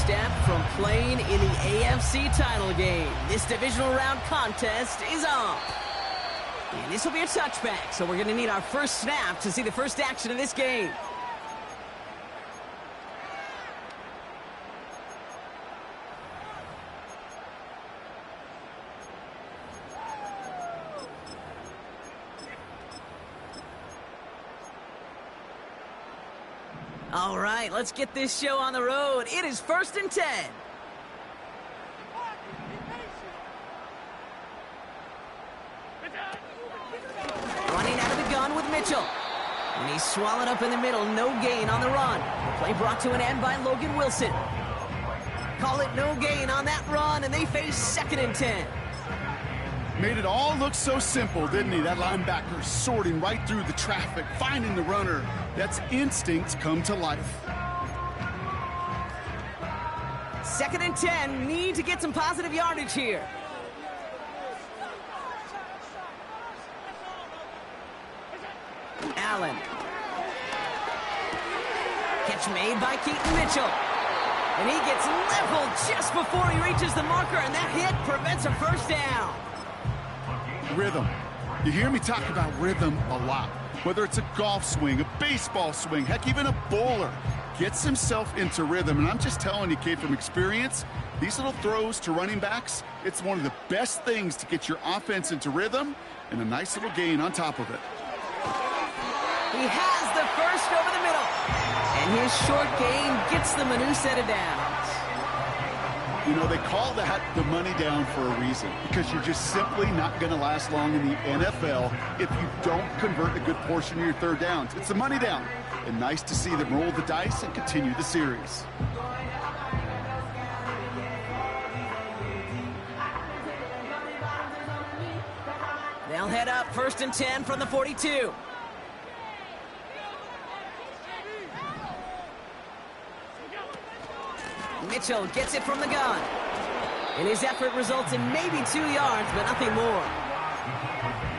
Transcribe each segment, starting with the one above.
step from playing in the AFC title game. This divisional round contest is on. And this will be a touchback, so we're going to need our first snap to see the first action of this game. All right, let's get this show on the road. It is 1st and 10. Running out of the gun with Mitchell. And he's swallowed up in the middle. No gain on the run. The play brought to an end by Logan Wilson. Call it no gain on that run, and they face 2nd and 10. Made it all look so simple, didn't he? That linebacker sorting right through the traffic, finding the runner. That's instincts come to life. 2nd and 10. Need to get some positive yardage here. Allen. Catch made by Keaton Mitchell. And he gets leveled just before he reaches the marker, and that hit prevents a first down. Rhythm. You hear me talk about rhythm a lot. Whether it's a golf swing, a baseball swing, heck, even a bowler gets himself into rhythm. And I'm just telling you, kid, from experience, these little throws to running backs, it's one of the best things to get your offense into rhythm and a nice little gain on top of it. He has the first over the middle. And his short gain gets them a new set of downs. You know, they call that the money down for a reason, because you're just simply not going to last long in the NFL if you don't convert a good portion of your third downs. It's the money down. And nice to see them roll the dice and continue the series. They'll head up 1st and 10 from the 42. Mitchell gets it from the gun. And his effort results in maybe 2 yards, but nothing more.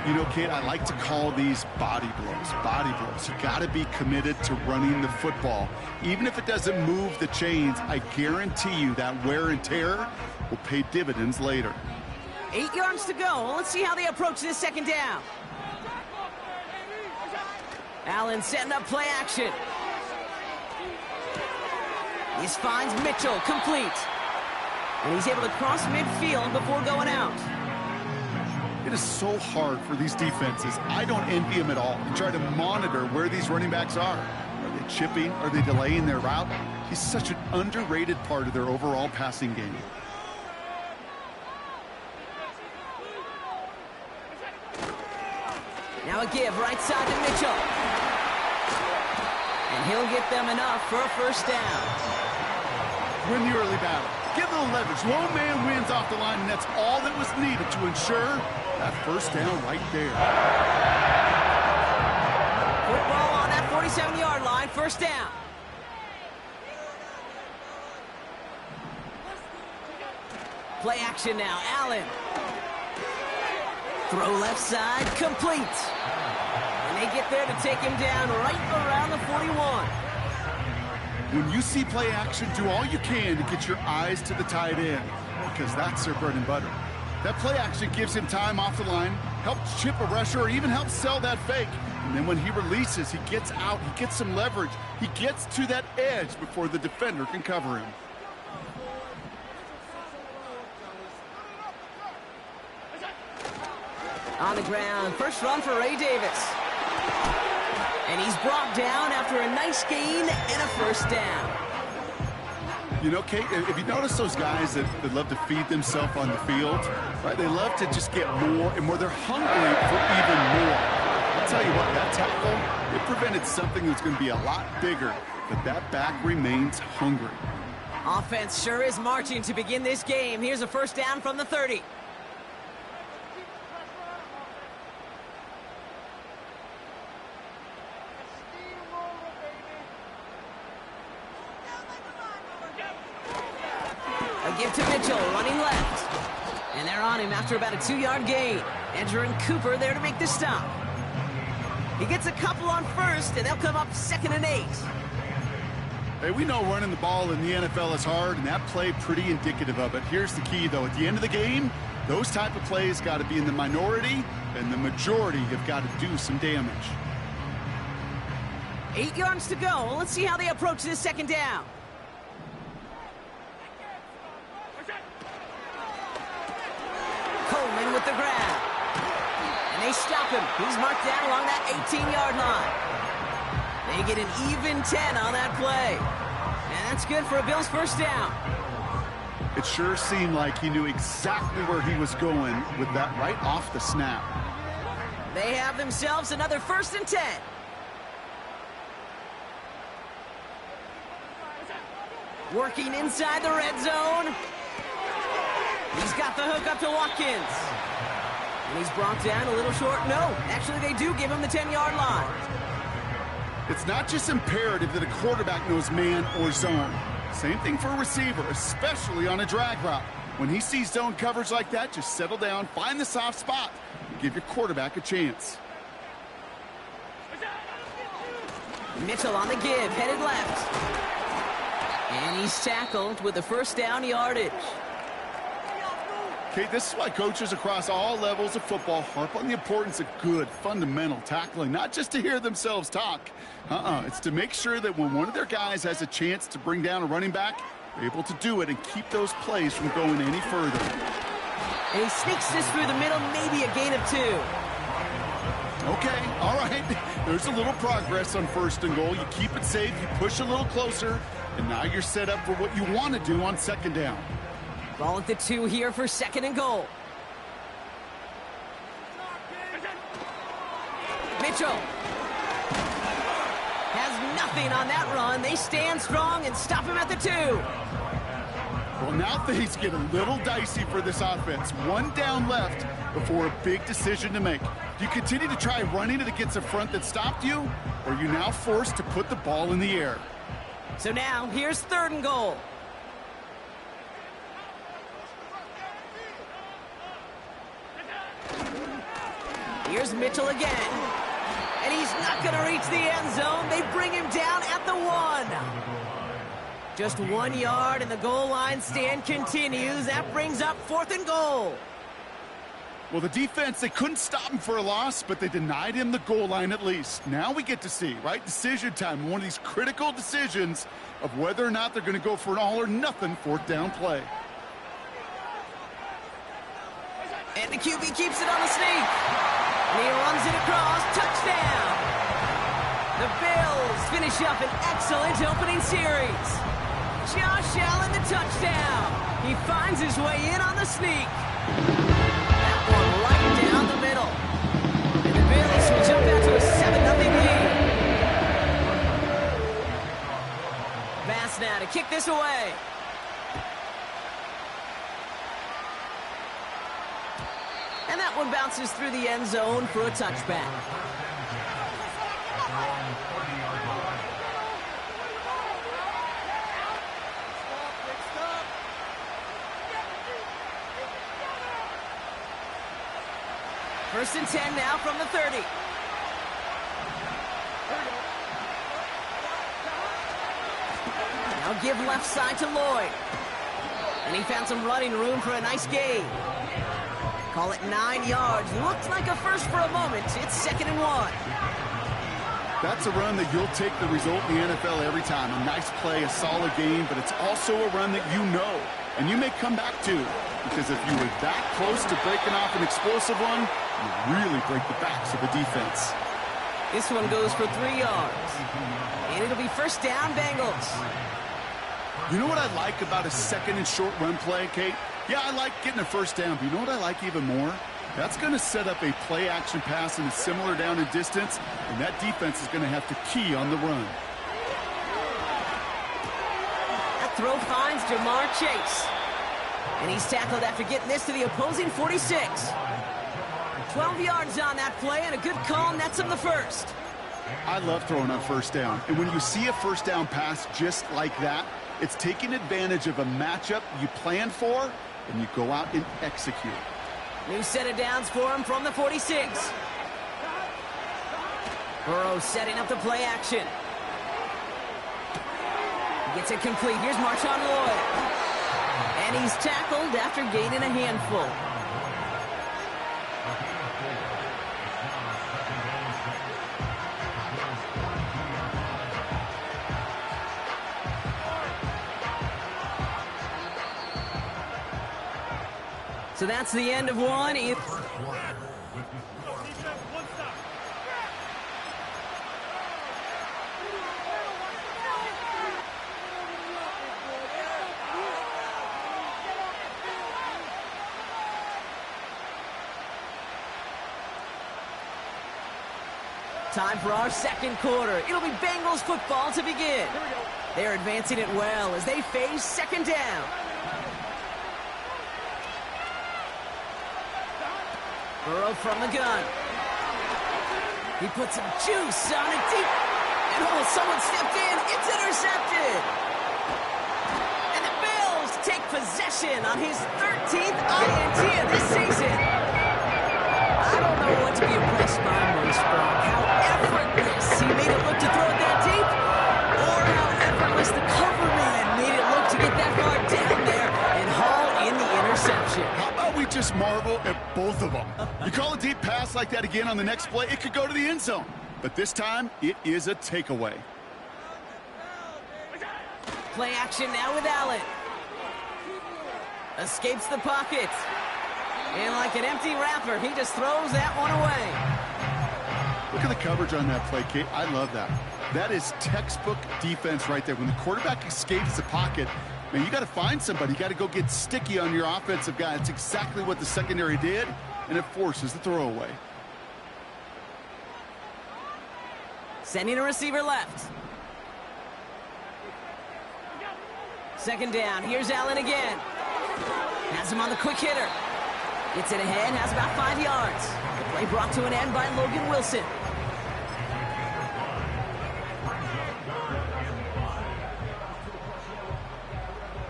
You know, kid, I like to call these body blows. Body blows. You got to be committed to running the football. Even if it doesn't move the chains, I guarantee you that wear and tear will pay dividends later. 8 yards to go. Let's see how they approach this 2nd down. Allen setting up play action. This finds Mitchell complete. And he's able to cross midfield before going out. It is so hard for these defenses. I don't envy them at all and try to monitor where these running backs are. Are they chipping? Are they delaying their route? He's such an underrated part of their overall passing game. Now a give right side to Mitchell. And he'll get them enough for a first down. Win the early battle. Get a little leverage. Lone man wins off the line, and that's all that was needed to ensure that first down right there. Football on that 47-yard line. First down. Play action now. Allen. Throw left side. Complete. And they get there to take him down right around the 41. When you see play action, do all you can to get your eyes to the tight end, because that's their bread and butter. That play action gives him time off the line, helps chip a rusher, or even helps sell that fake. And then when he releases, he gets out, he gets some leverage. He gets to that edge before the defender can cover him. On the ground, first run for Ray Davis. And he's brought down after a nice gain and a first down. You know, Kate, if you notice those guys that love to feed themselves on the field, right? They love to just get more and more. They're hungry for even more. I'll tell you what, that tackle, it prevented something that's going to be a lot bigger, but that back remains hungry. Offense sure is marching to begin this game. Here's a first down from the 30. A give to Mitchell, running left. And they're on him after about a 2-yard gain. Edgerrin Cooper there to make the stop. He gets a couple on first, and they'll come up 2nd and 8. Hey, we know running the ball in the NFL is hard, and that play pretty indicative of it. Here's the key, though. At the end of the game, those type of plays got to be in the minority, and the majority have got to do some damage. 8 yards to go. Let's see how they approach this second down. Coleman with the grab. And they stop him. He's marked down along that 18-yard line. They get an even 10 on that play. And that's good for a Bills first down. It sure seemed like he knew exactly where he was going with that right off the snap. They have themselves another 1st and 10. Working inside the red zone. He's got the hook up to Watkins. And he's brought down a little short. No, actually they do give him the 10-yard line. It's not just imperative that a quarterback knows man or zone. Same thing for a receiver, especially on a drag route. When he sees zone coverage like that, just settle down, find the soft spot, and give your quarterback a chance. Mitchell on the give, headed left. And he's tackled with the first down yardage. Okay, this is why coaches across all levels of football harp on the importance of good, fundamental tackling, not just to hear themselves talk. It's to make sure that when one of their guys has a chance to bring down a running back, they're able to do it and keep those plays from going any further. And he sneaks this through the middle, maybe a gain of 2. Okay, all right. There's a little progress on 1st and goal. You keep it safe, you push a little closer, and now you're set up for what you want to do on 2nd down. Ball at the 2 here for 2nd and goal. Mitchell has nothing on that run. They stand strong and stop him at the 2. Well, now things get a little dicey for this offense. 1 down left before a big decision to make. Do you continue to try running it against a front that stopped you, or are you now forced to put the ball in the air? So now, here's 3rd and goal. Here's Mitchell again. And he's not going to reach the end zone. They bring him down at the 1. Just 1 yard, and the goal line stand continues. That brings up 4th and goal. Well, the defense, they couldn't stop him for a loss, but they denied him the goal line at least. Now we get to see, right? Decision time, one of these critical decisions of whether or not they're going to go for an all-or-nothing 4th down play. And the QB keeps it on the sneak. And he runs it across. Touchdown. The Bills finish up an excellent opening series. Josh Allen, the touchdown. He finds his way in on the sneak. That one right down the middle. And the Bills will jump out to a 7-0 lead. Bass now to kick this away. And that one bounces through the end zone for a touchback. First and 10 now from the 30. Now give left side to Lloyd. And he found some running room for a nice gain. Call it 9 yards. Looked like a first for a moment. It's 2nd and 1. That's a run that you'll take the result in the NFL every time. A nice play, a solid game, but it's also a run that you know, and you may come back to, because if you were that close to breaking off an explosive one, you really break the backs of the defense. This one goes for 3 yards, and it'll be first down, Bengals. You know what I like about a 2nd and short run play, Kate? Yeah, I like getting a first down, but you know what I like even more? That's going to set up a play-action pass in a similar down and distance, and that defense is going to have to key on the run. That throw finds Jamar Chase. And he's tackled after getting this to the opposing 46. 12 yards on that play, and a good call nets him the first. I love throwing on first down, and when you see a first down pass just like that, it's taking advantage of a matchup you planned for, and you go out and execute. New set of downs for him from the 46. Burrow setting up the play action. Gets it complete. Here's Marshawn Lloyd. And he's tackled after gaining a handful. So that's the end of one. Time for our second quarter. It'll be Bengals football to begin. They're advancing it well as they face second down. Burrow from the gun. He puts some juice on it deep. And oh, someone stepped in. It's intercepted. And the Bills take possession on his 13th INT of this season. I don't know what to be impressed by most, Brock. How effortless he made it look to throw it that deep, or how effortless the cover man made it look to get that far down there and haul in the interception. How about we just marvel at both of them? You call a deep pass like that again on the next play, it could go to the end zone. But this time, it is a takeaway. Play action now with Allen. Escapes the pocket. And like an empty wrapper, he just throws that one away. Look at the coverage on that play, Kate. I love that. That is textbook defense right there. When the quarterback escapes the pocket, man, you got to find somebody. You got to go get sticky on your offensive guy. It's exactly what the secondary did, and it forces the throwaway. Sending a receiver left. Second down. Here's Allen again. Has him on the quick hitter. Gets it ahead, has about 5 yards. The play brought to an end by Logan Wilson.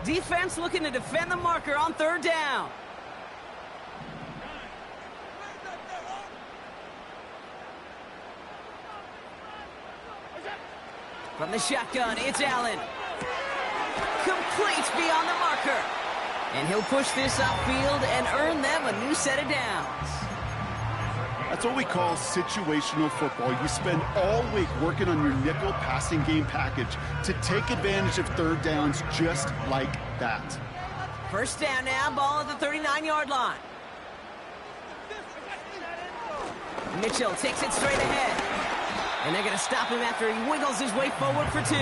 Defense looking to defend the marker on third down. From the shotgun, it's Allen. Complete beyond the marker. And he'll push this upfield and earn them a new set of downs. That's what we call situational football. You spend all week working on your nickel passing game package to take advantage of third downs just like that. First down now, ball at the 39-yard line. Mitchell takes it straight ahead. And they're going to stop him after he wiggles his way forward for 2.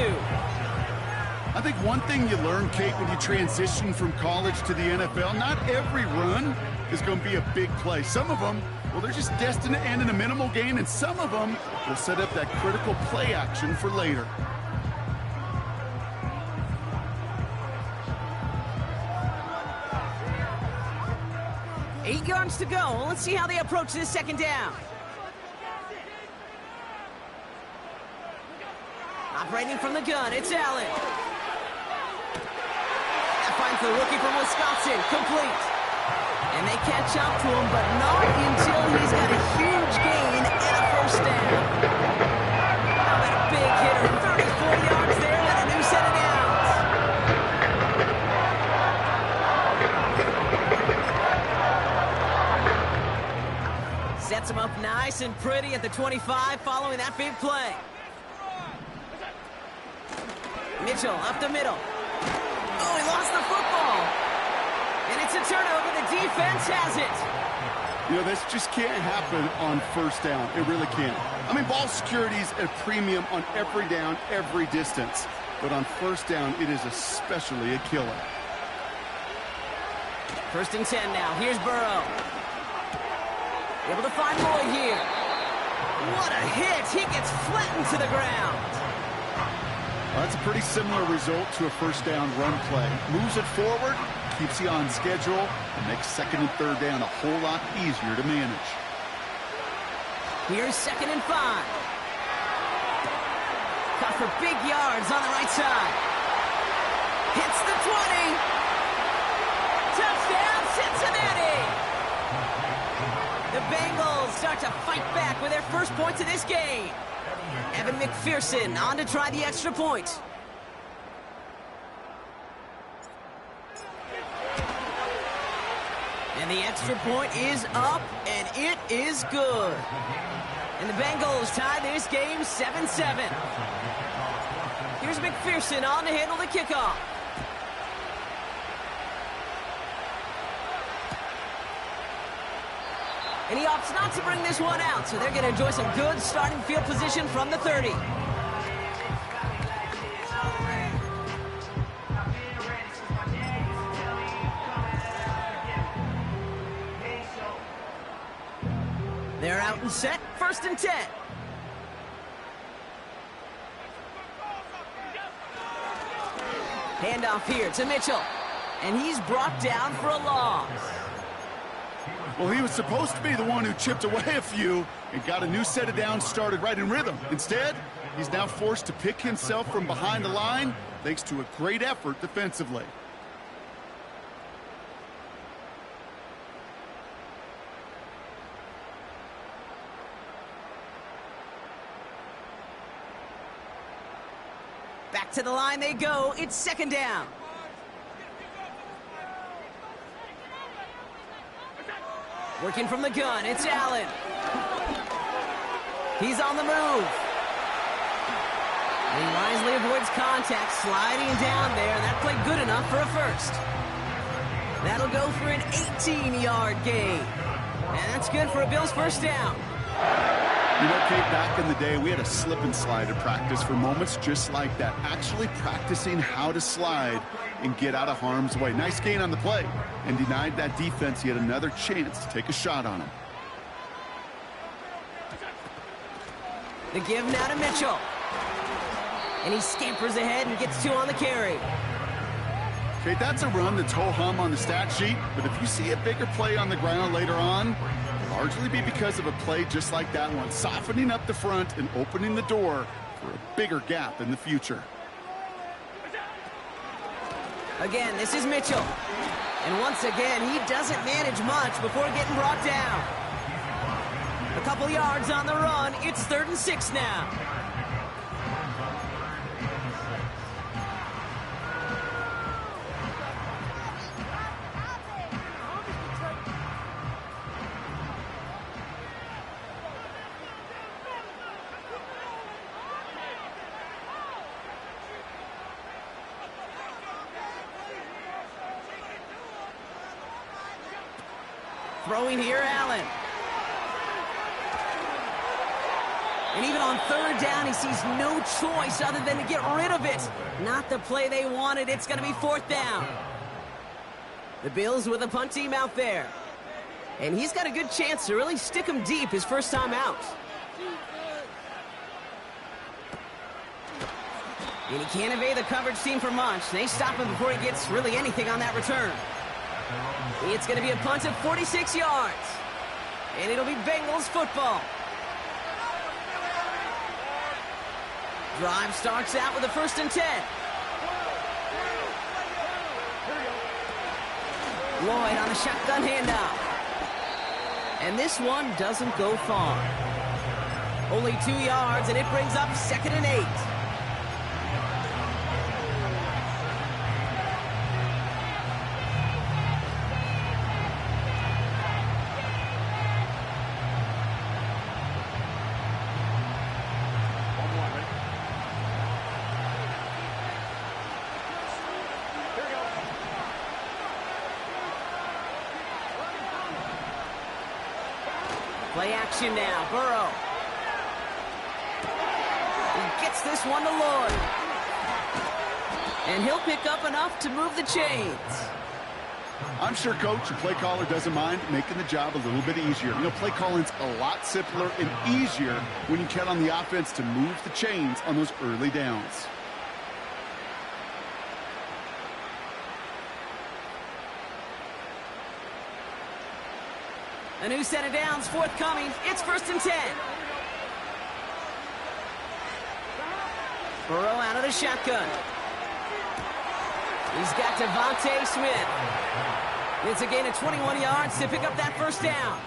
I think one thing you learn, Kate, when you transition from college to the NFL, not every run is going to be a big play. Some of them, well, they're just destined to end in a minimal gain, and some of them will set up that critical play action for later. Eight yards to go. Well, let's see how they approach this second down. Operating from the gun, it's Allen. Finds the rookie from Wisconsin, complete. And they catch up to him, but not until he's got a huge gain and a first down. How about a big hitter, 34 yards there and a new set of downs. Sets him up nice and pretty at the 25 following that big play. Mitchell up the middle. Oh, he lost the football. And it's a turnover. The defense has it. You know, this just can't happen on first down. It really can't. I mean, ball security is a premium on every down, every distance. But on first down, it is especially a killer. First and 10 now. Here's Burrow. Able to find Lloyd here. What a hit. He gets flattened to the ground. Well, that's a pretty similar result to a first down run play. Moves it forward, keeps you on schedule, and makes second and third down a whole lot easier to manage. Here's second and 5. Caught for big yards on the right side. Hits the 20. Touchdown, Cincinnati! The Bengals start to fight back with their first points of this game. Evan McPherson on to try the extra point. And the extra point is up, and it is good. And the Bengals tie this game 7-7. Here's McPherson on to handle the kickoff. And he opts not to bring this one out, so they're going to enjoy some good starting field position from the 30. They're out and set, 1st and 10. Handoff here to Mitchell. And he's brought down for a loss. Well, he was supposed to be the one who chipped away a few and got a new set of downs started right in rhythm. Instead, he's now forced to pick himself from behind the line thanks to a great effort defensively. Back to the line they go. It's 2nd down. Working from the gun, it's Allen. He's on the move. And he wisely avoids contact, sliding down there, and that played good enough for a first. That'll go for an 18-yard gain. And that's good for a Bills first down. You know, Kate, back in the day, we had a slip and slide at practice for moments just like that. Actually practicing how to slide and get out of harm's way. Nice gain on the play, and denied that defense yet another chance to take a shot on him. The give now to Mitchell. And he scampers ahead and gets 2 on the carry. Kate, that's a run that's ho-hum on the stat sheet, but if you see a bigger play on the ground later on, largely be because of a play just like that one, softening up the front and opening the door for a bigger gap in the future. Again, this is Mitchell. And once again, he doesn't manage much before getting brought down. A couple yards on the run. It's 3rd and 6 now. Throwing here, Allen. And even on 3rd down, he sees no choice other than to get rid of it. Not the play they wanted. It's going to be 4th down. The Bills with a punt team out there. And he's got a good chance to really stick him deep his first time out. And he can't evade the coverage team for much. They stop him before he gets really anything on that return. It's going to be a punt of 46 yards. And it'll be Bengals football. Drive starts out with a 1st and 10. Lloyd on a shotgun handoff. And this one doesn't go far. Only 2 yards, and it brings up 2nd and 8. Play action now, Burrow. He gets this one to Lloyd. And he'll pick up enough to move the chains. I'm sure, Coach, your play caller doesn't mind making the job a little bit easier. You know, play calling's a lot simpler and easier when you count on the offense to move the chains on those early downs. A new set of downs forthcoming. It's 1st and 10. Burrow out of the shotgun. He's got Devontae Smith. It's a gain of 21 yards to pick up that first down.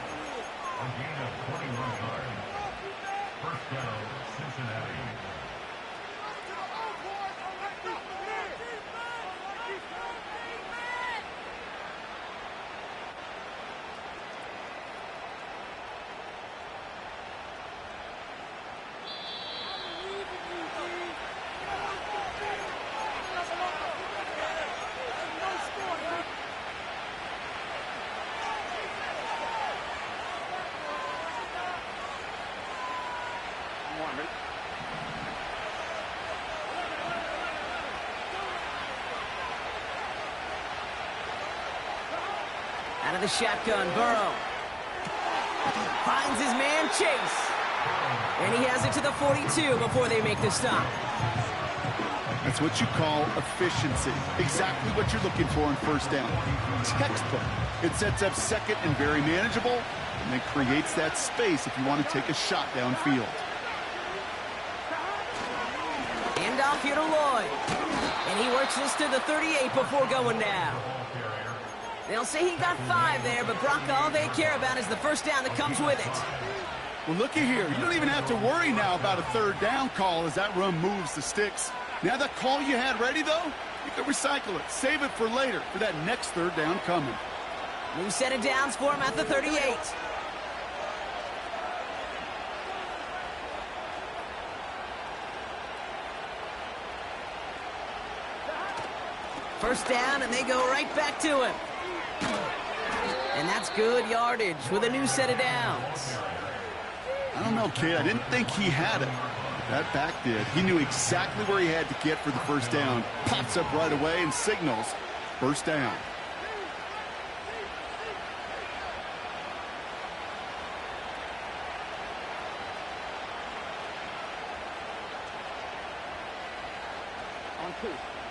Out of the shotgun, Burrow. Finds his man, Chase. And he has it to the 42 before they make the stop. That's what you call efficiency. Exactly what you're looking for on first down. Textbook. It sets up second and very manageable, and then creates that space if you want to take a shot downfield. Hand off here to Lloyd. And he works this to the 38 before going down. They'll say he got 5 there, but Brock, all they care about is the first down that comes with it. Well, looky here. You don't even have to worry now about a third down call as that run moves the sticks. Now that call you had ready, though, you can recycle it. Save it for later, for that next third down coming. New set of downs for him at the 38. First down, and they go right back to him. And that's good yardage with a new set of downs. I don't know, kid. I didn't think he had it. That back did. He knew exactly where he had to get for the first down. Pops up right away and signals first down.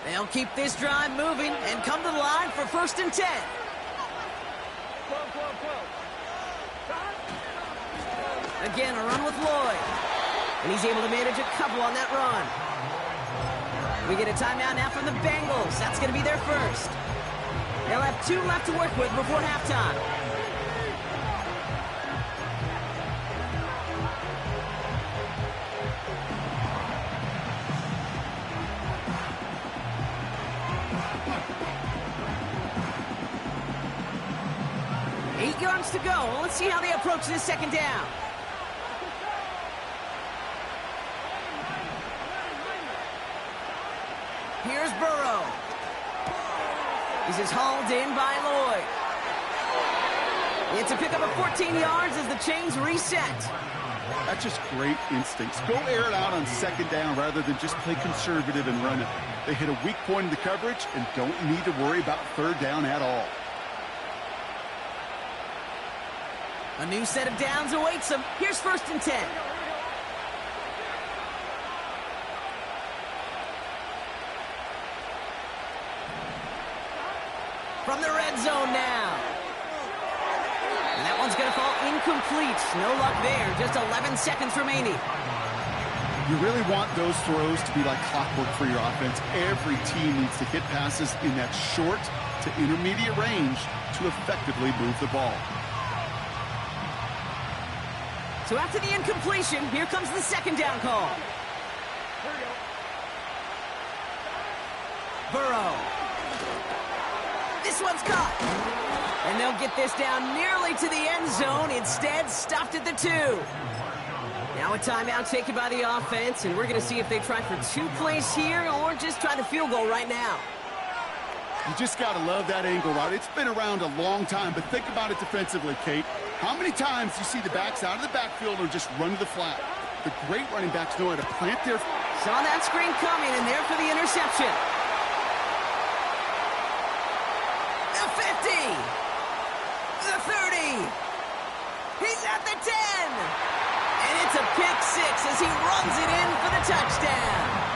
They'll keep this drive moving and come to the line for 1st and 10. Again, a run with Lloyd. And he's able to manage a couple on that run. We get a timeout now from the Bengals. That's going to be their first. They'll have 2 left to work with before halftime. Yards to go. Let's see how they approach this second down. Here's Burrow. This is hauled in by Lloyd. It's a pickup of 14 yards as the chains reset. That's just great instincts. Go air it out on second down rather than just play conservative and run it. They hit a weak point in the coverage and don't need to worry about third down at all. A new set of downs awaits them. Here's 1st and 10. From the red zone now. And that one's going to fall incomplete. No luck there. Just 11 seconds remaining. You really want those throws to be like clockwork for your offense. Every team needs to hit passes in that short to intermediate range to effectively move the ball. So after the incompletion, here comes the second down call. Burrow. This one's caught. And they'll get this down nearly to the end zone. Instead, stopped at the 2. Now a timeout taken by the offense, and we're going to see if they try for 2 plays here or just try the field goal right now. You just got to love that angle route. It's been around a long time, but think about it defensively, Kate. How many times do you see the backs out of the backfield or just run to the flat? The great running backs know how to plant their... Saw that screen coming, and there for the interception. The 50. The 30. He's at the 10. And it's a pick 6 as he runs it in for the touchdown.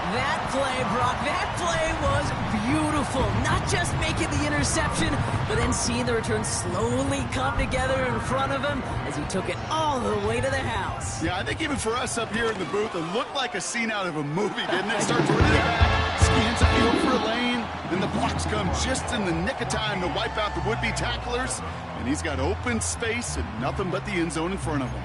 That play, Brock, that play was beautiful. Not just making the interception, but then seeing the return slowly come together in front of him as he took it all the way to the house. Yeah, I think even for us up here in the booth, it looked like a scene out of a movie, didn't it? Starts running it back, scans a field for a lane, then the blocks come just in the nick of time to wipe out the would-be tacklers, and he's got open space and nothing but the end zone in front of him.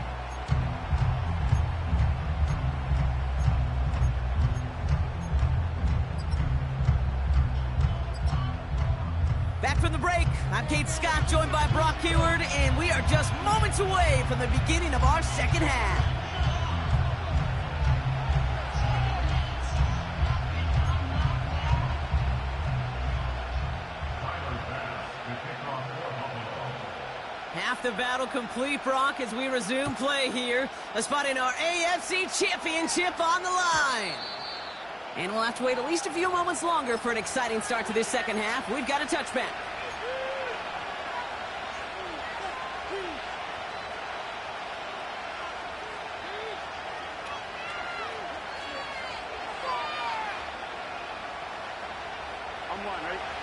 Back from the break, I'm Kate Scott, joined by Brock Hayward, and we are just moments away from the beginning of our second half. Half the battle complete, Brock, as we resume play here. A spot in our AFC Championship on the line. And we'll have to wait at least a few moments longer for an exciting start to this second half. We've got a touchback.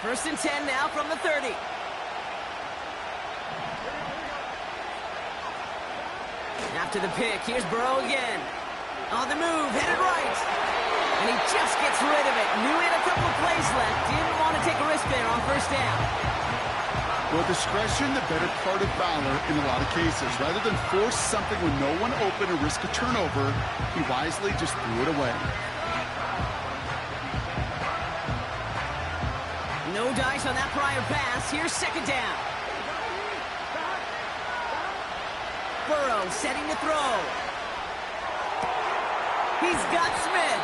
First and 10 now from the 30. After the pick, here's Burrow again. On the move, headed right. And he just gets rid of it. Knew he had a couple of plays left. Didn't want to take a risk there on first down. Well, discretion, the better part of valor in a lot of cases. Rather than force something with no one open or risk a turnover, he wisely just threw it away. No dice on that prior pass. Here's second down. Burrow setting to throw. He's got Smith.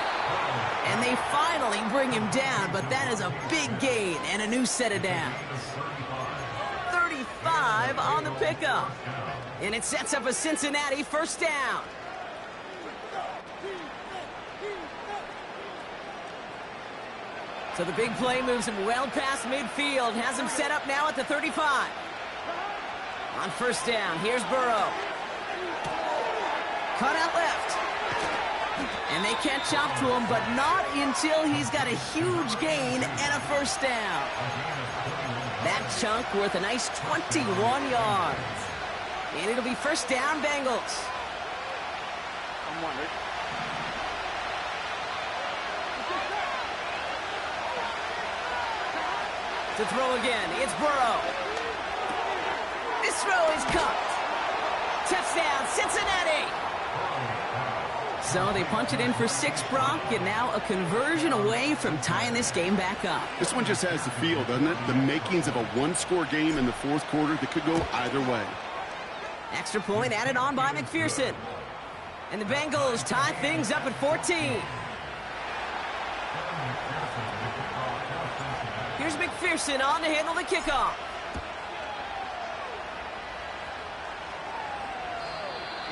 And they finally bring him down, but that is a big gain and a new set of downs. 35 on the pickup. And it sets up a Cincinnati first down. So the big play moves him well past midfield, has him set up now at the 35. On first down, here's Burrow. Cut out left. And they catch up to him, but not until he's got a huge gain and a first down. That chunk worth a nice 21 yards. And it'll be first down, Bengals. To throw again, it's Burrow. This throw is caught. Touchdown, Cincinnati. So they punch it in for 6, Brock, and now a conversion away from tying this game back up. This one just has the feel, doesn't it? The makings of a one-score game in the fourth quarter that could go either way. Extra point added on by McPherson. And the Bengals tie things up at 14. Here's McPherson on to handle the kickoff.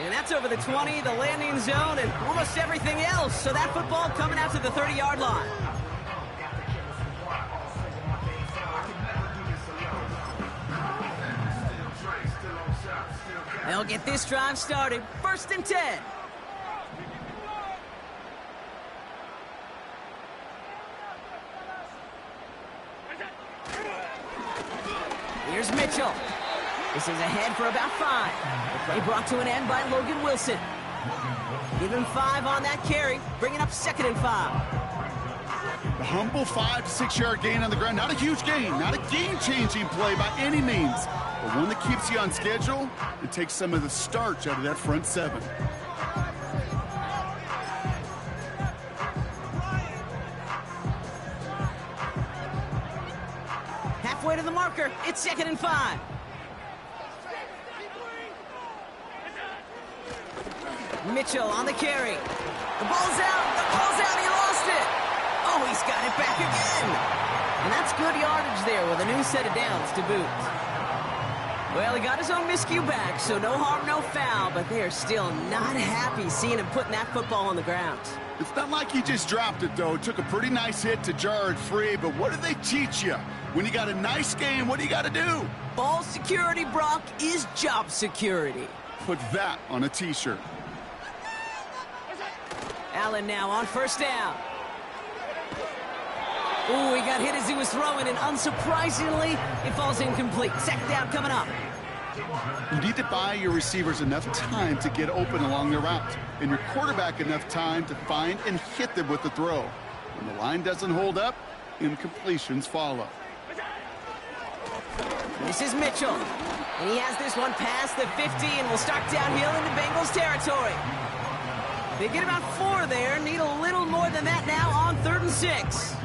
And that's over the 20, the landing zone, and almost everything else. So that football coming out to the 30-yard line. They'll get this drive started. First and 10. Here's Mitchell. This is ahead for about 5. The play brought to an end by Logan Wilson. Give him 5 on that carry, bringing up second and 5. The humble 5 to 6 yard gain on the ground. Not a huge gain, not a game-changing play by any means, but one that keeps you on schedule and takes some of the starch out of that front 7. Halfway to the marker, it's second and 5. Mitchell on the carry. The ball's out, he lost it. Oh, he's got it back again. And that's good yardage there with a new set of downs to boot. Well, he got his own miscue back, so no harm, no foul, but they're still not happy seeing him putting that football on the ground. It's not like he just dropped it, though. Took a pretty nice hit to jar it free, but what do they teach you? When you got a nice game, what do you got to do? Ball security, Brock, is job security. Put that on a T-shirt. Allen now on first down. Ooh, he got hit as he was throwing, and unsurprisingly, it falls incomplete. Second down coming up. You need to buy your receivers enough time to get open along their route, and your quarterback enough time to find and hit them with the throw. When the line doesn't hold up, incompletions follow. This is Mitchell, and he has this one past the 50 and will start downhill into Bengals territory. They get about 4 there, need a little more than that now on 3rd and 6.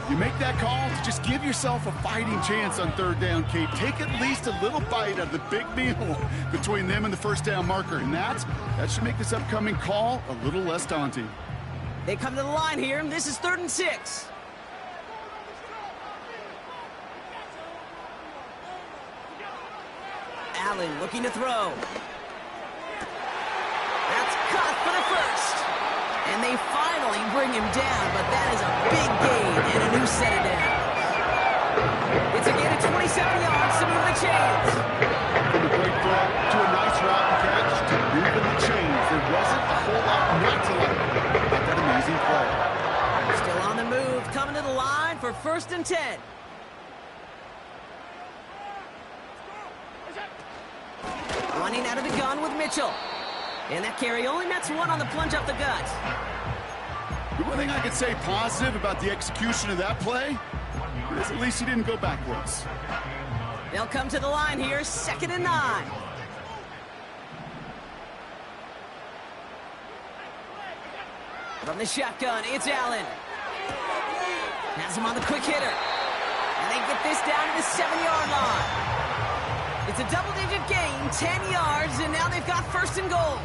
You make that call to just give yourself a fighting chance on 3rd down, Kate. Take at least a little bite out of the big meal between them and the first down marker, and that should make this upcoming call a little less daunting. They come to the line here, and this is 3rd and 6. Allen looking to throw. That's caught for the first. And they finally bring him down, but that is a big gain and a new set of downs. It's a gain of 27 yards to move the chains. From a great throw to a nice route and catch to moving the chains. There wasn't a whole lot not to like about that amazing play. Still on the move, coming to the line for for 1st and 10. Running out of the gun with Mitchell. And that carry only nets one on the plunge up the gut. The one thing I could say positive about the execution of that play is at least he didn't go backwards. They'll come to the line here, 2nd and 9. From the shotgun, it's Allen. Has him on the quick hitter. And they get this down to the 7-yard line. It's a double-digit gain, 10 yards, and now they've got 1st and goal.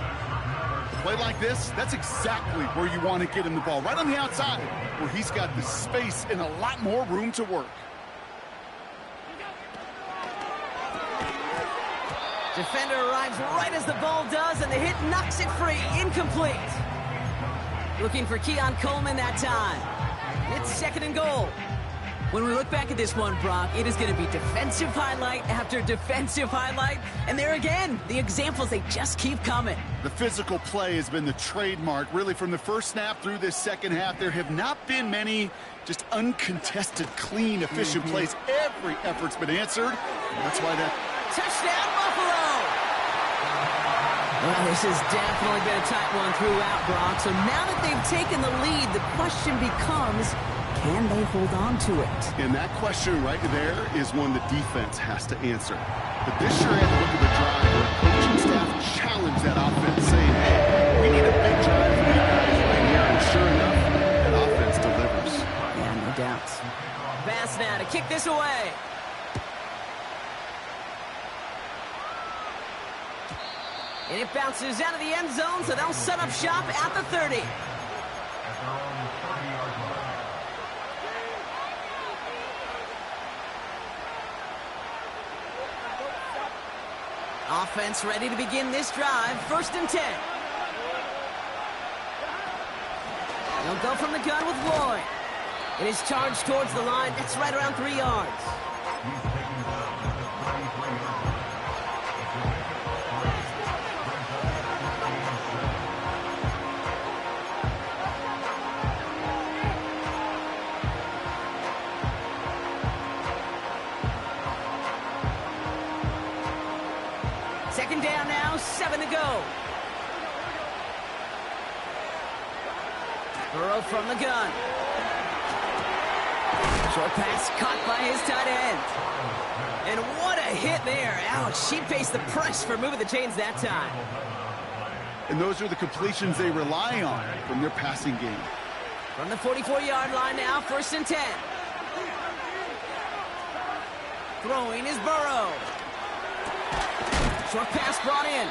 Play like this, that's exactly where you want to get him the ball. Right on the outside, where he's got the space and a lot more room to work. Defender arrives right as the ball does, and the hit knocks it free. Incomplete. Looking for Keon Coleman that time. It's 2nd and goal. When we look back at this one, Brock, it is going to be defensive highlight after defensive highlight. And there again, the examples, they just keep coming. The physical play has been the trademark. Really, from the first snap through this second half, there have not been many just uncontested, clean, efficient plays. Every effort's been answered. That's why that... Touchdown, Buffalo! Well, this has definitely been a tight one throughout, Brock. So now that they've taken the lead, the question becomes, can they hold on to it? And that question right there is one the defense has to answer. But this sure had to look at the drive where the coaching staff challenged that offense, saying, hey, we need a big drive from you guys right here. And sure enough, that offense delivers. Yeah, no doubt. Pass now to kick this away. And it bounces out of the end zone, so they'll set up shop at the 30. Offense ready to begin this drive. 1st and 10. They'll go from the gun with Lloyd. It is charged towards the line. That's right around 3 yards. Second down now, 7 to go. Burrow from the gun. Short pass caught by his tight end. And what a hit there. Ouch, she faced the press for moving the chains that time. And those are the completions they rely on from their passing game. From the 44-yard line now, 1st and 10. Throwing is Burrow. Short pass brought in.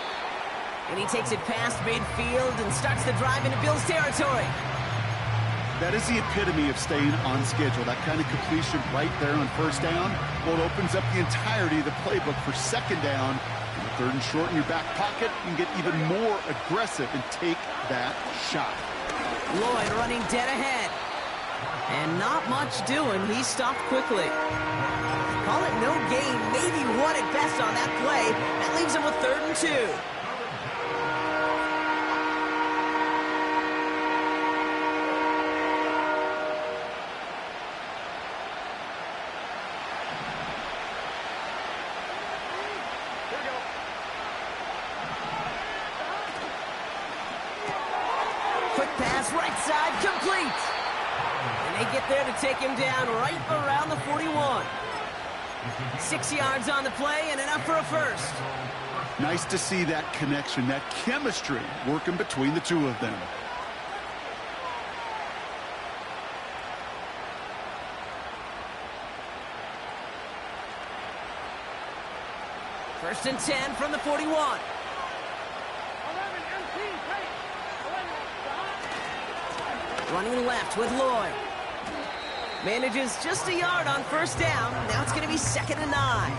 And he takes it past midfield and starts the drive into Bills territory. That is the epitome of staying on schedule. That kind of completion right there on 1st down. Well, it opens up the entirety of the playbook for 2nd down. And 3rd and short in your back pocket, you can get even more aggressive and take that shot. Lloyd running dead ahead. And not much doing. He stopped quickly. Call it no gain, maybe one at best on that play. That leaves him with 3rd and 2. Quick pass, right side, complete. And they get there to take him down right around the 41. 6 yards on the play and enough for a 1st. Nice to see that connection, that chemistry working between the two of them. First and 10 from the 41. Running left with Lloyd. Manages just a yard on 1st down. Now it's going to be 2nd and 9.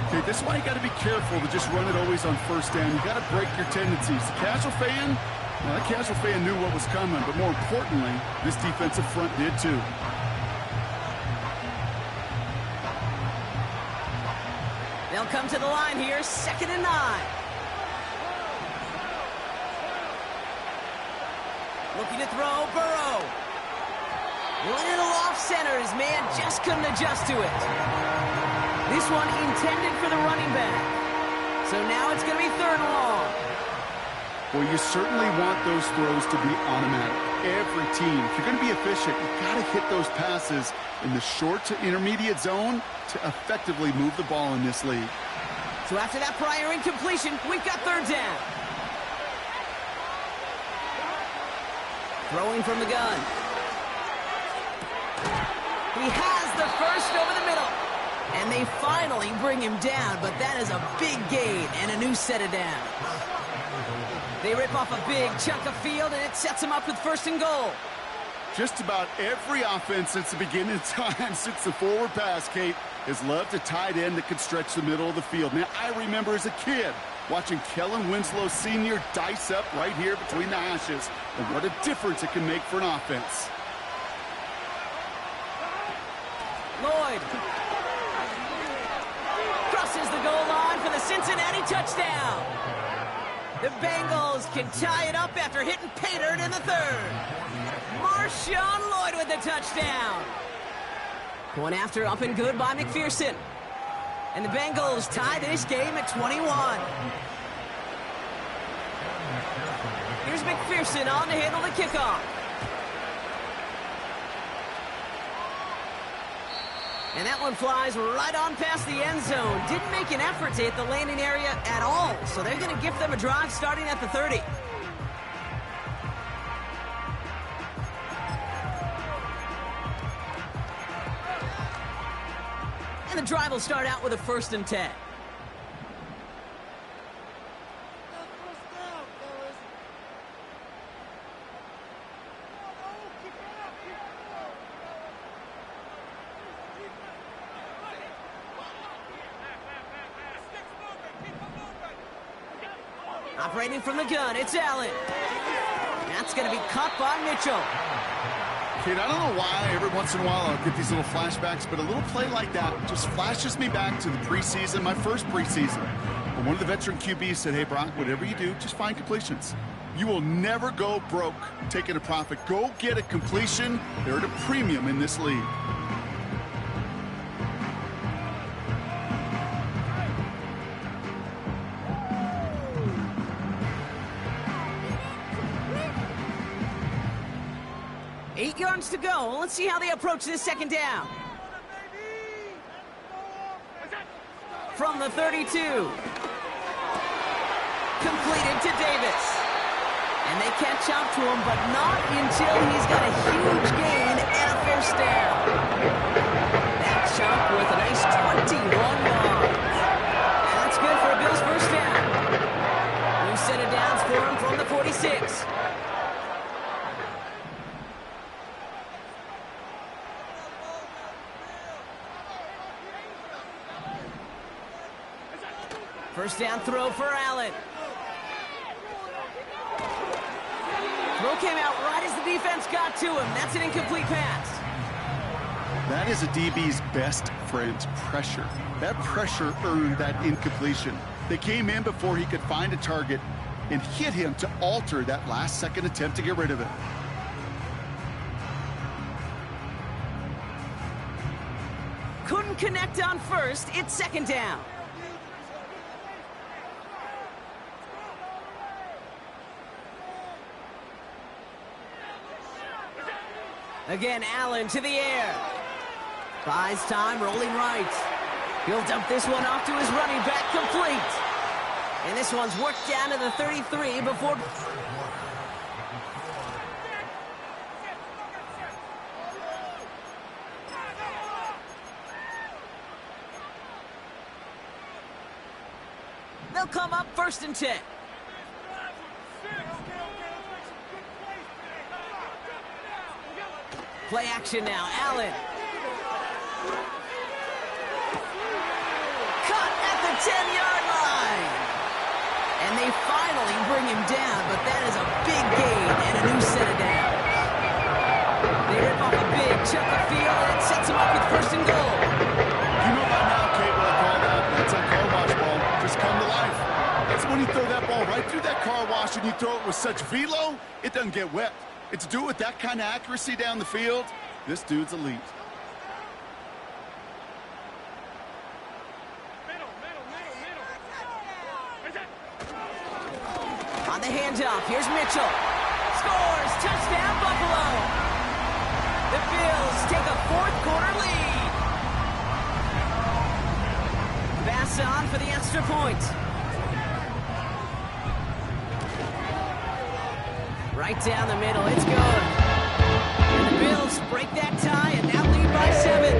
Okay, this is why you got to be careful to just run it always on 1st down. You got to break your tendencies. The casual fan, well, that casual fan knew what was coming, but more importantly, this defensive front did too. They'll come to the line here, 2nd and 9. Looking to throw, Burrow. Little off center. His man just couldn't adjust to it. This one intended for the running back. So now it's going to be 3rd and long. Well, you certainly want those throws to be automatic. Every team, if you're going to be efficient, you've got to hit those passes in the short to intermediate zone to effectively move the ball in this league. So after that prior incompletion, we've got 3rd down. Throwing from the gun. He has the first over the middle. And they finally bring him down, but that is a big gain and a new set of downs. They rip off a big chunk of field, and it sets them up with 1st and goal. Just about every offense since the beginning of time, since the forward pass, Kate, has loved a tight end that could stretch the middle of the field. Now, I remember as a kid watching Kellen Winslow Sr. dice up right here between the hashes, and what a difference it can make for an offense. Lloyd crosses the goal line for the Cincinnati touchdown. The Bengals can tie it up after hitting pay dirt in the 3rd. Marshawn Lloyd with the touchdown. Going after, up and good by McPherson. And the Bengals tie this game at 21. Here's McPherson on to handle the kickoff. And that one flies right on past the end zone. Didn't make an effort to hit the landing area at all. So they're going to give them a drive starting at the 30. And the drive will start out with a 1st and 10. Operating from the gun, it's Allen. That's going to be caught by Mitchell. Kate, I don't know why every once in a while I'll get these little flashbacks, but a little play like that just flashes me back to the preseason, my first preseason. And one of the veteran QBs said, hey, Brock, whatever you do, just find completions. You will never go broke taking a profit. Go get a completion. They're at a premium in this league. Eight yards to go. Let's see how they approach this 2nd down. From the 32. Completed to Davis. And they catch up to him, but not until he's got a huge gain and a 1st down. That chunk with a nice 21 yards. And that's good for a Bills 1st down. New set of downs for him from the 46. First down throw for Allen. Throw came out right as the defense got to him. That's an incomplete pass. That is a DB's best friend, pressure. That pressure earned that incompletion. They came in before he could find a target and hit him to alter that last-second attempt to get rid of it. Couldn't connect on first. It's 2nd down. Again, Allen to the air. Buys time, rolling right. He'll dump this one off to his running back, complete. And this one's worked down to the 33 before... They'll come up 1st and 10. Play action now, Allen. Cut at the 10-yard line. And they finally bring him down, but that is a big gain and a new set of downs. They rip off a big chunk of field, and it sets him up with 1st and goal. You know by now, Kate, what I call that? That's a car wash ball. Just come to life. That's when you throw that ball right through that car wash and you throw it with such velo, it doesn't get wet. And to do it with that kind of accuracy down the field, This dude's elite. On the handoff, here's Mitchell. Scores! Touchdown, Buffalo! The Bills take a fourth-quarter lead. Pass on for the extra point. Right down the middle, it's good. And the Bills break that tie and now lead by 7.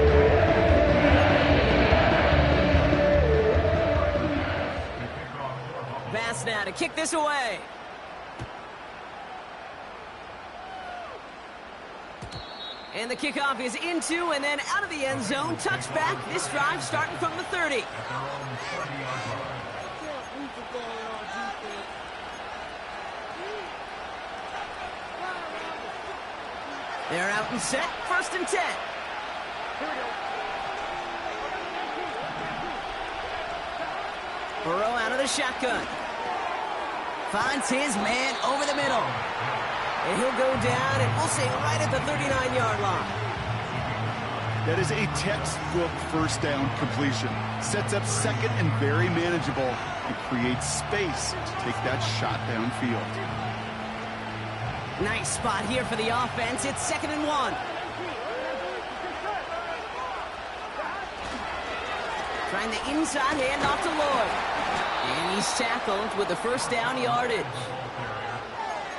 Pass now to kick this away. And the kickoff is into and then out of the end zone. Touchback. This drive starting from the 30. They're out and set. 1st and 10. Burrow out of the shotgun. Finds his man over the middle. And he'll go down, and we'll say right at the 39-yard line. That is a textbook first down completion. Sets up second and very manageable and creates space to take that shot downfield. Nice spot here for the offense. It's 2nd and 1. Trying the inside handoff to Lloyd. And he's tackled with the first down yardage.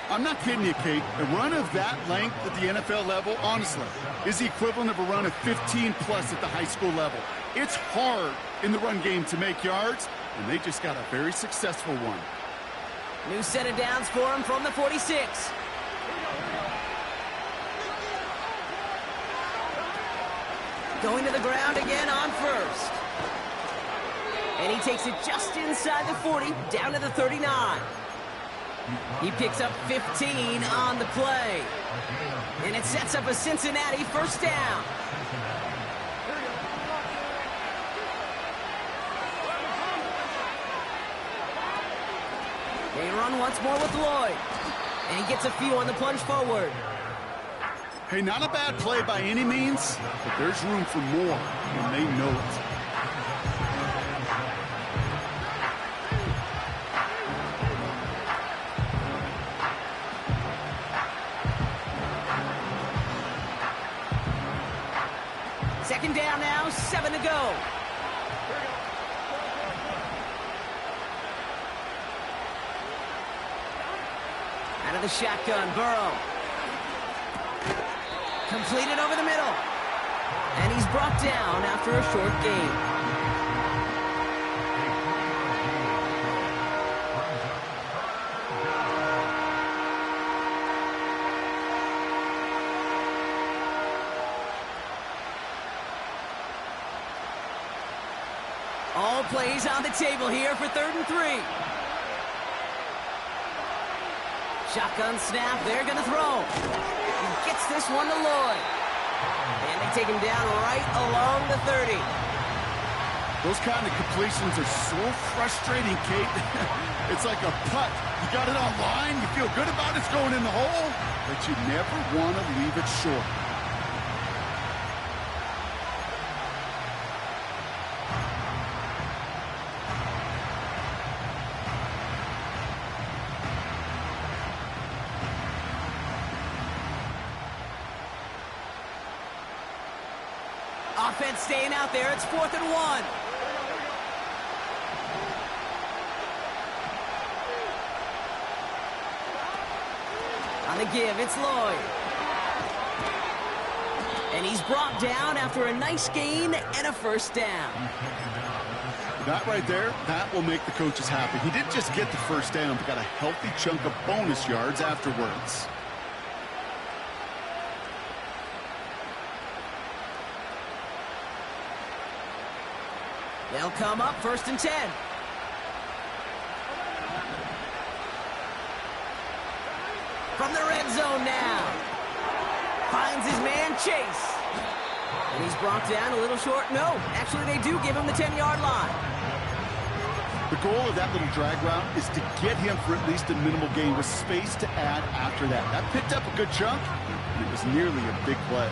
I'm not kidding you, Kate. A run of that length at the NFL level, honestly, is the equivalent of a run of 15-plus at the high school level. It's hard in the run game to make yards, and they just got a very successful one. New set of downs for him from the 46. Going to the ground again on first. And he takes it just inside the 40, down to the 39. He picks up 15 on the play. And it sets up a Cincinnati first down. They run once more with Lloyd. And he gets a few on the plunge forward. Hey, not a bad play by any means, but there's room for more, and they know it. Second down now, 7 to go. Out of the shotgun, Burrow. Completed over the middle. And he's brought down after a short gain. All plays on the table here for 3rd and 3. Shotgun snap, they're going to throw. He gets this one to Lloyd. And they take him down right along the 30. Those kind of completions are so frustrating, Kate. It's like a putt. You got it on line, you feel good about it, it's going in the hole, but you never want to leave it short. Offense staying out there. It's 4th and 1. On the give, it's Lloyd. And he's brought down after a nice gain and a first down. That right there, that will make the coaches happy. He didn't just get the first down, but got a healthy chunk of bonus yards afterwards. They'll come up 1st and 10. From the red zone now. Finds his man Chase. And he's brought down a little short. No, actually they do give him the 10-yard line. The goal of that little drag route is to get him for at least a minimal gain with space to add after that. That picked up a good chunk, and it was nearly a big play.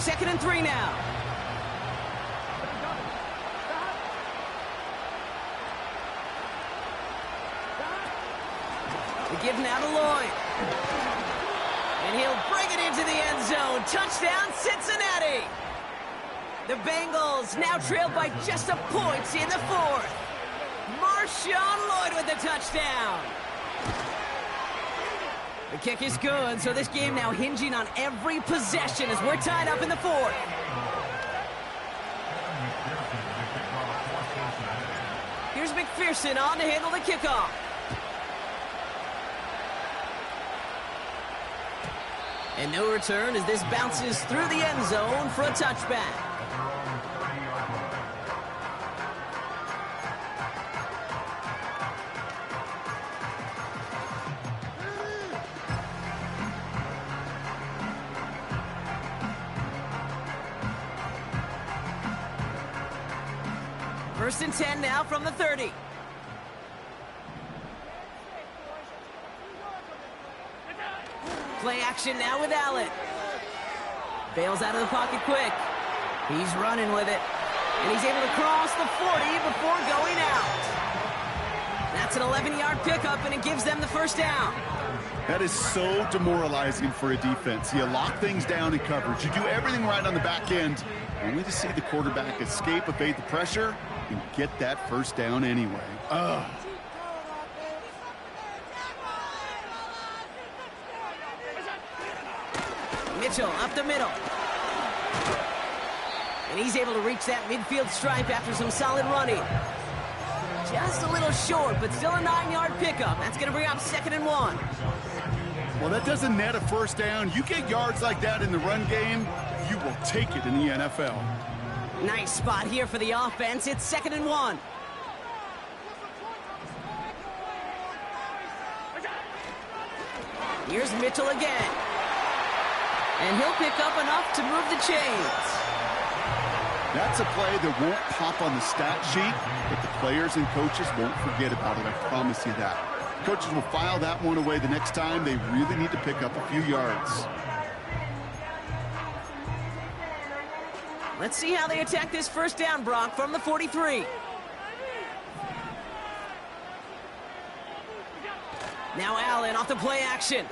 2nd and 3 now. The give now to Lloyd. And he'll bring it into the end zone. Touchdown, Cincinnati. The Bengals now trailed by just a point in the 4th. Marshawn Lloyd with the touchdown. The kick is good, so this game now hinging on every possession as we're tied up in the 4th. Here's McPherson on to handle the kickoff. And no return as this bounces through the end zone for a touchback. First and 10 now from the 30. Play action now with Allen. Bails out of the pocket quick. He's running with it. And he's able to cross the 40 before going out. That's an 11-yard pickup, and it gives them the first down. That is so demoralizing for a defense. You lock things down in coverage. You do everything right on the back end, only to see the quarterback escape, evade the pressure, and get that first down anyway. Ugh. Mitchell up the middle. And he's able to reach that midfield stripe after some solid running. Just a little short, but still a 9-yard pickup. That's going to bring up 2nd and 1. Well, that doesn't net a first down. You get yards like that in the run game, you will take it in the NFL. Nice spot here for the offense. It's 2nd and 1. Here's Mitchell again. And he'll pick up enough to move the chains. That's a play that won't pop on the stat sheet, but the players and coaches won't forget about it. I promise you that. Coaches will file that one away the next time they really need to pick up a few yards. Let's see how they attack this first down, Brock, from the 43. Now Allen off the play action.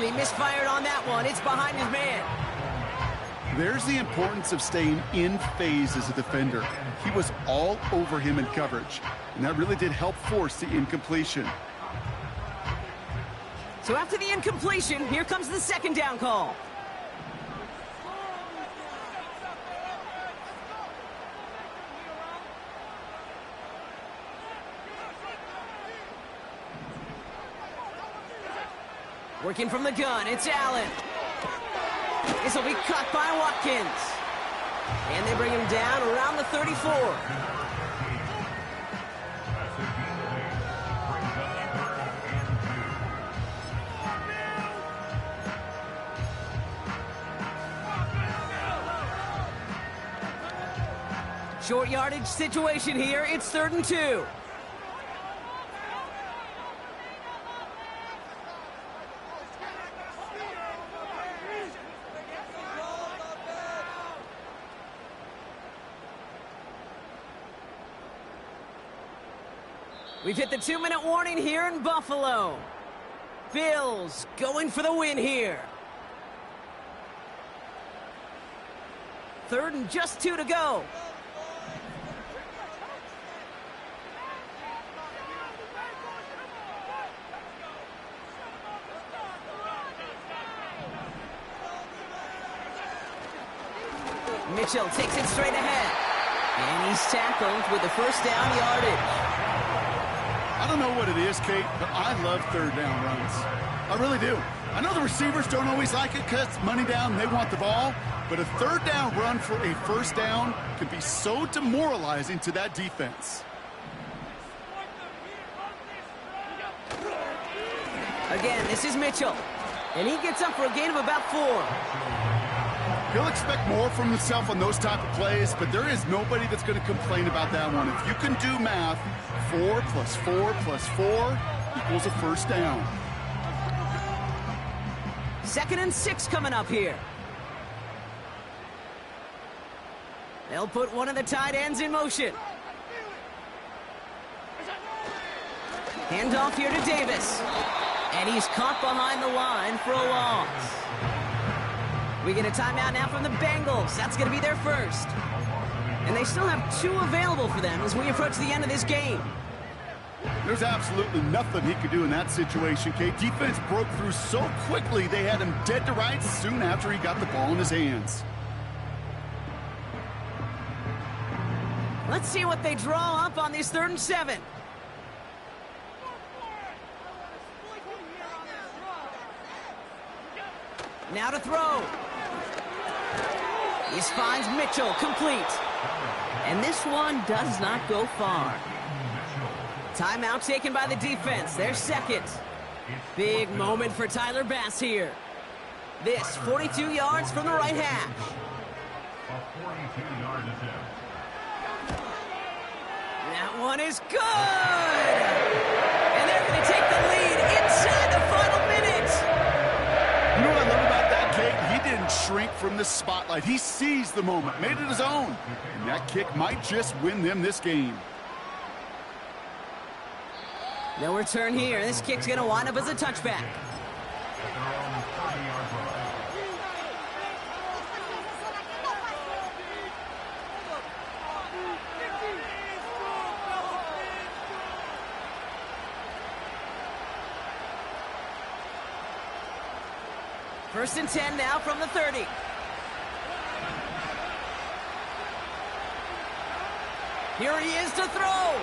He misfired on that one. It's behind his man. There's the importance of staying in phase as a defender. He was all over him in coverage, and that really did help force the incompletion. So after the incompletion, here comes the second down call. Working from the gun, it's Allen. This will be caught by Watkins. And they bring him down around the 34. Short yardage situation here. It's 3rd and 2. We've hit the 2-minute warning here in Buffalo. Bills going for the win here. 3rd and just 2 to go. Mitchell takes it straight ahead. And he's tackled with the first down yardage. I don't know what it is, Kate, but I love 3rd down runs. I really do. I know the receivers don't always like it because it's money down and they want the ball, but a 3rd down run for a first down can be so demoralizing to that defense. Again, this is Mitchell, and he gets up for a gain of about 4. He'll expect more from himself on those type of plays, but there is nobody that's going to complain about that one. If you can do math, 4 plus 4 plus 4 equals a first down. 2nd and 6 coming up here. They'll put one of the tight ends in motion. Handoff here to Davis. And he's caught behind the line for a loss. We get a timeout now from the Bengals. That's going to be their first. And they still have 2 available for them as we approach the end of this game. There's absolutely nothing he could do in that situation, Kate. Defense broke through so quickly they had him dead to rights soon after he got the ball in his hands. Let's see what they draw up on this 3rd and 7. Now to throw. He finds Mitchell complete. And this one does not go far. Timeout taken by the defense. Their second. Big moment for Tyler Bass here. This 42 yards from the right hash. That one is good! And they're going to take the lead inside the final minute. You know what I love about that, Kate? He didn't shrink from the spotlight. He seized the moment, made it his own. And that kick might just win them this game. No return here. This kick's going to wind up as a touchback. First and 10 now from the 30. Here he is to throw.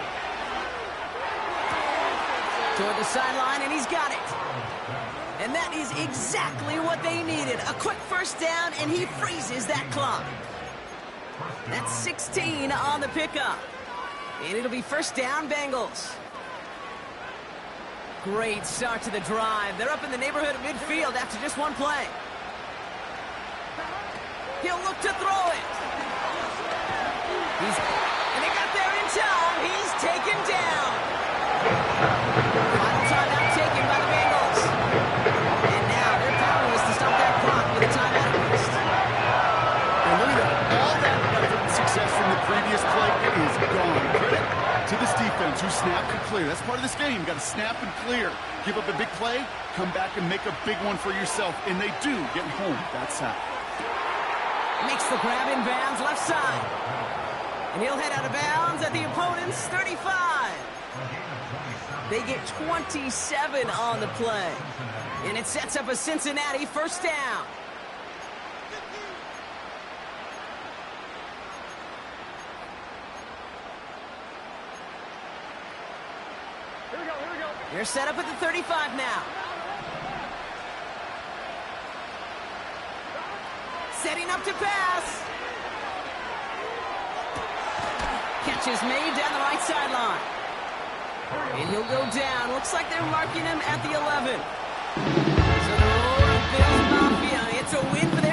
Toward the sideline, and he's got it. And that is exactly what they needed. A quick first down, and he freezes that clock. That's 16 on the pickup. And it'll be first down, Bengals. Great start to the drive. They're up in the neighborhood of midfield after just one play. He'll look to throw it. And they got there in time. He's taken down. Final timeout taken by the Bengals. And now they're powerless to stop that clock with a timeout missed. And look at that. All that effort and success from the previous play is gone. Credit to this defense who snapped and clear. That's part of this game. You got to snap and clear. Give up a big play, come back and make a big one for yourself. And they do get home. That's how. Makes the grab in bounds left side. And he'll head out of bounds at the opponent's 35. They get 27 on the play. And it sets up a Cincinnati first down. They're set up at the 35 now. Setting up to pass. Catch is made down the right sideline. And he'll go down. Looks like they're marking him at the 11. So the roar of Bills Mafia. It's a win for the